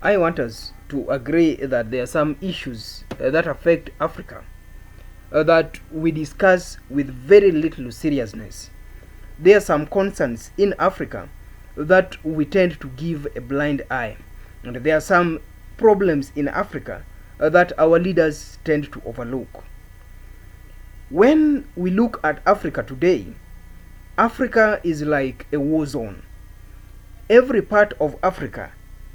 I want us to agree that there are some issues that affect Africa that we discuss with very little seriousness. There are some concerns in Africa that we tend to give a blind eye, and there are some problems in Africa that our leaders tend to overlook. When we look at Africa today, Africa is like a war zone. Every part of Africa,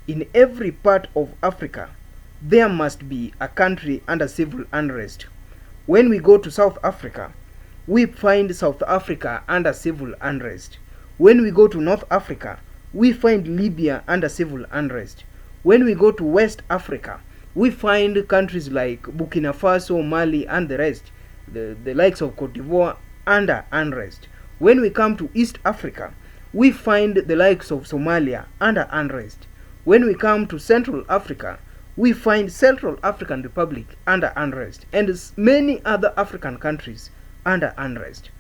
in every part of Africa, there must be a country under civil unrest. When we go to South Africa, we find South Africa under civil unrest. When we go to North Africa, we find Libya under civil unrest. When we go to West Africa, we find countries like Burkina Faso, Mali, and the rest, the likes of Cote d'Ivoire, under unrest. When we come to East Africa, we find the likes of Somalia under unrest. When we come to Central Africa, we find Central African Republic under unrest, and many other African countries under unrest.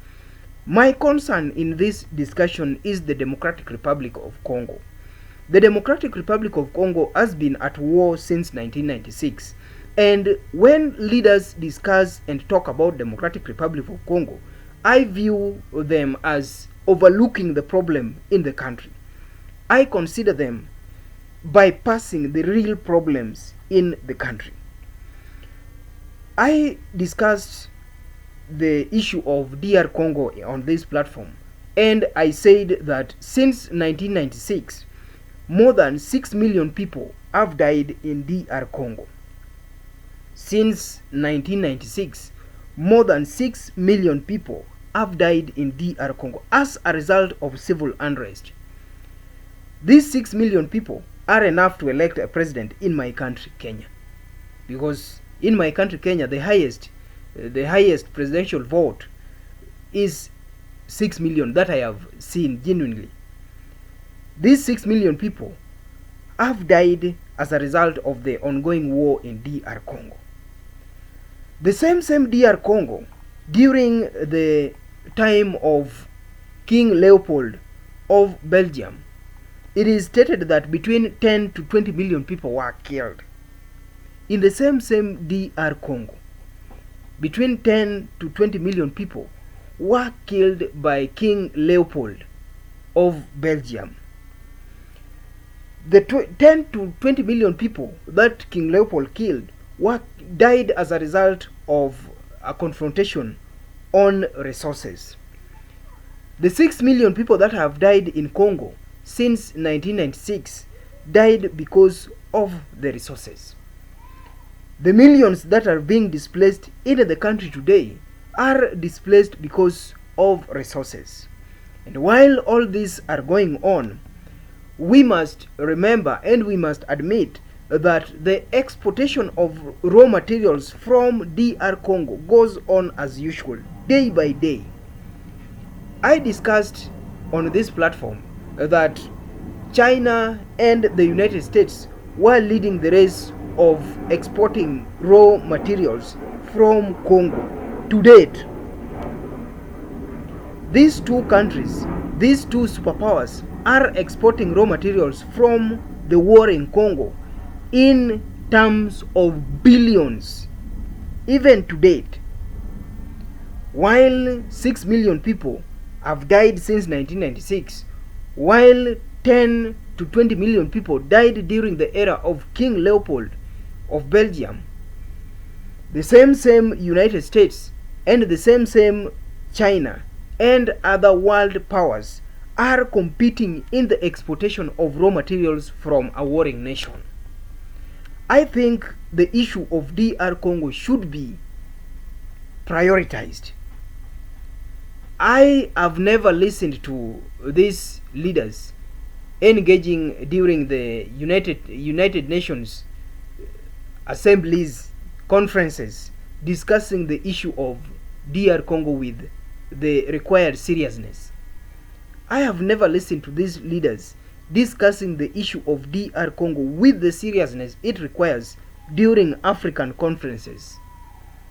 My concern in this discussion is the Democratic Republic of Congo. The Democratic Republic of Congo has been at war since 1996, and when leaders discuss and talk about Democratic Republic of Congo, I view them as overlooking the problem in the country. I consider them bypassing the real problems in the country. I discussed the issue of DR Congo on this platform, and I said that since 1996, more than 6 million people have died in DR Congo. Since 1996, more than 6 million people have died in DR Congo as a result of civil unrest. These 6 million people are enough to elect a president in my country, Kenya. Because in my country, Kenya, the highest presidential vote is 6 million that I have seen genuinely. These 6 million people have died as a result of the ongoing war in DR Congo. The same DR Congo, during the time of King Leopold of Belgium, it is stated that between 10 to 20 million people were killed. In the same DR Congo, between 10 to 20 million people were killed by King Leopold of Belgium. The 10 to 20 million people that King Leopold killed died as a result of a confrontation on resources. The 6 million people that have died in Congo since 1996 died because of the resources. The millions that are being displaced in the country today are displaced because of resources. And while all these are going on, we must remember and we must admit that the exportation of raw materials from DR Congo goes on as usual, day by day. I discussed on this platform that China and the United States were leading the race of exporting raw materials from Congo to date. These two countries, these two superpowers, are exporting raw materials from the war in Congo in terms of billions, even to date. While 6 million people have died since 1996, while 10 to 20 million people died during the era of King Leopold of Belgium, the same United States and the same China and other world powers are competing in the exportation of raw materials from a warring nation. I think the issue of DR Congo should be prioritized. I have never listened to these leaders engaging during the United Nations assemblies, conferences, discussing the issue of DR Congo with the required seriousness. I have never listened to these leaders discussing the issue of DR Congo with the seriousness it requires during African conferences.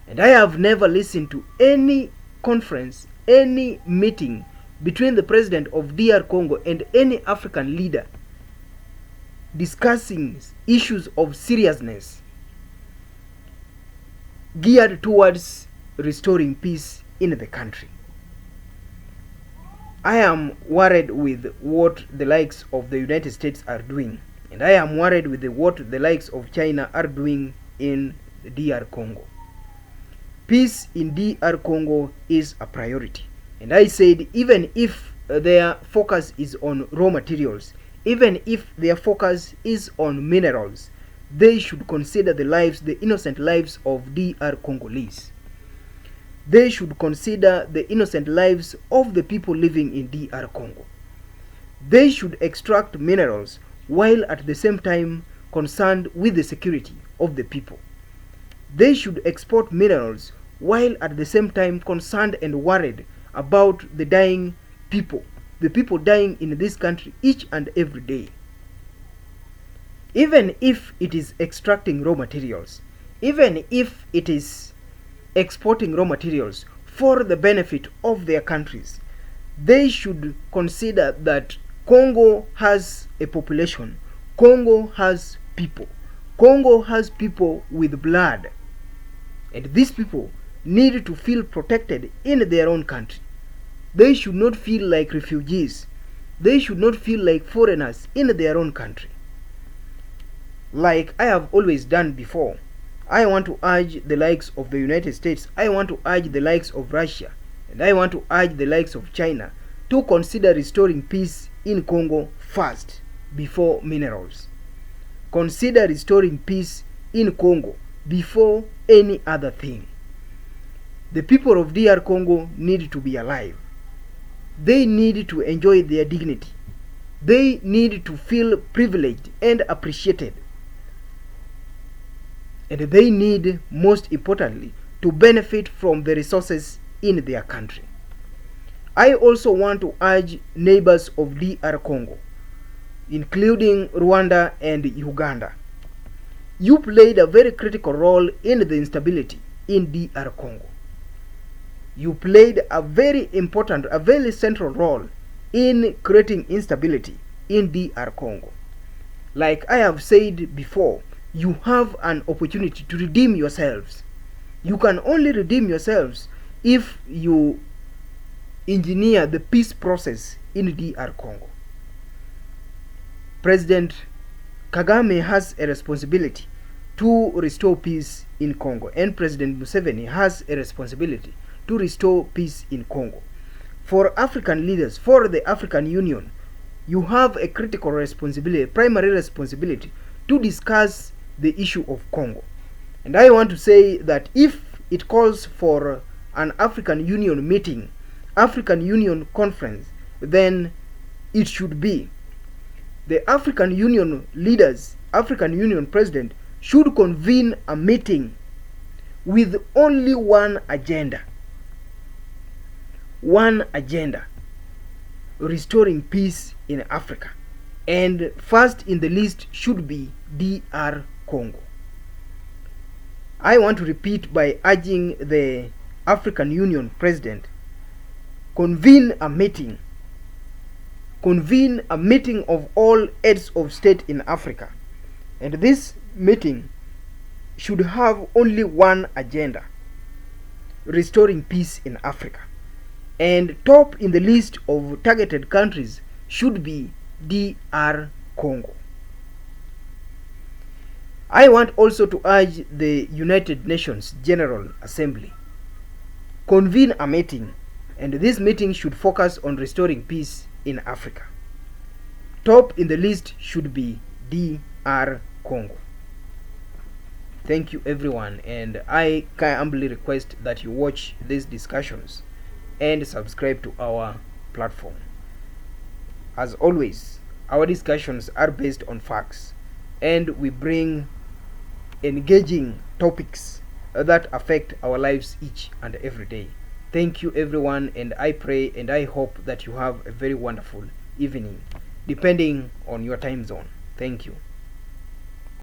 And I have never listened to any conference, any meeting between the president of DR Congo and any African leader discussing issues of seriousness geared towards restoring peace in the country. I am worried with what the likes of the United States are doing, and I am worried with what the likes of China are doing in DR Congo. Peace in DR Congo is a priority, and I said even if their focus is on raw materials, even if their focus is on minerals, they should consider the innocent lives of DR Congolese. They should consider the innocent lives of the people living in DR Congo. They should extract minerals while at the same time concerned with the security of the people. They should export minerals while at the same time concerned and worried about the dying people, the people dying in this country each and every day. Even if it is extracting raw materials, even if it is exporting raw materials for the benefit of their countries, they should consider that Congo has a population, Congo has people with blood, and these people need to feel protected in their own country. They should not feel like refugees. They should not feel like foreigners in their own country. Like I have always done before, I want to urge the likes of the United States, I want to urge the likes of Russia, and I want to urge the likes of China to consider restoring peace in Congo first before minerals. Consider restoring peace in Congo before any other thing. The people of DR Congo need to be alive. They need to enjoy their dignity. They need to feel privileged and appreciated. And they need, most importantly, to benefit from the resources in their country. I also want to urge neighbors of DR Congo, including Rwanda and Uganda. You played a very critical role in the instability in DR Congo. You played a very important, a very central role in creating instability in DR Congo. Like I have said before, you have an opportunity to redeem yourselves. You can only redeem yourselves if you engineer the peace process in DR Congo. President Kagame has a responsibility to restore peace in Congo, and President Museveni has a responsibility to restore peace in Congo. For African leaders, for the African Union, you have a critical responsibility, a primary responsibility to discuss the issue of Congo. And I want to say that if it calls for an African Union meeting, African Union conference, then it should be. The African Union leaders, African Union president should convene a meeting with only one agenda. One agenda: restoring peace in Africa. And first in the list should be DR Congo. I want to repeat by urging the African Union president, convene a meeting of all heads of state in Africa, and this meeting should have only one agenda: restoring peace in Africa. And top in the list of targeted countries should be DR Congo. I want also to urge the United Nations General Assembly, convene a meeting, and this meeting should focus on restoring peace in Africa. Top in the list should be DR Congo. Thank you everyone, and I humbly request that you watch these discussions and subscribe to our platform. As always, our discussions are based on facts, and we bring engaging topics that affect our lives each and every day. Thank you everyone, and I pray and I hope that you have a very wonderful evening, depending on your time zone. Thank you.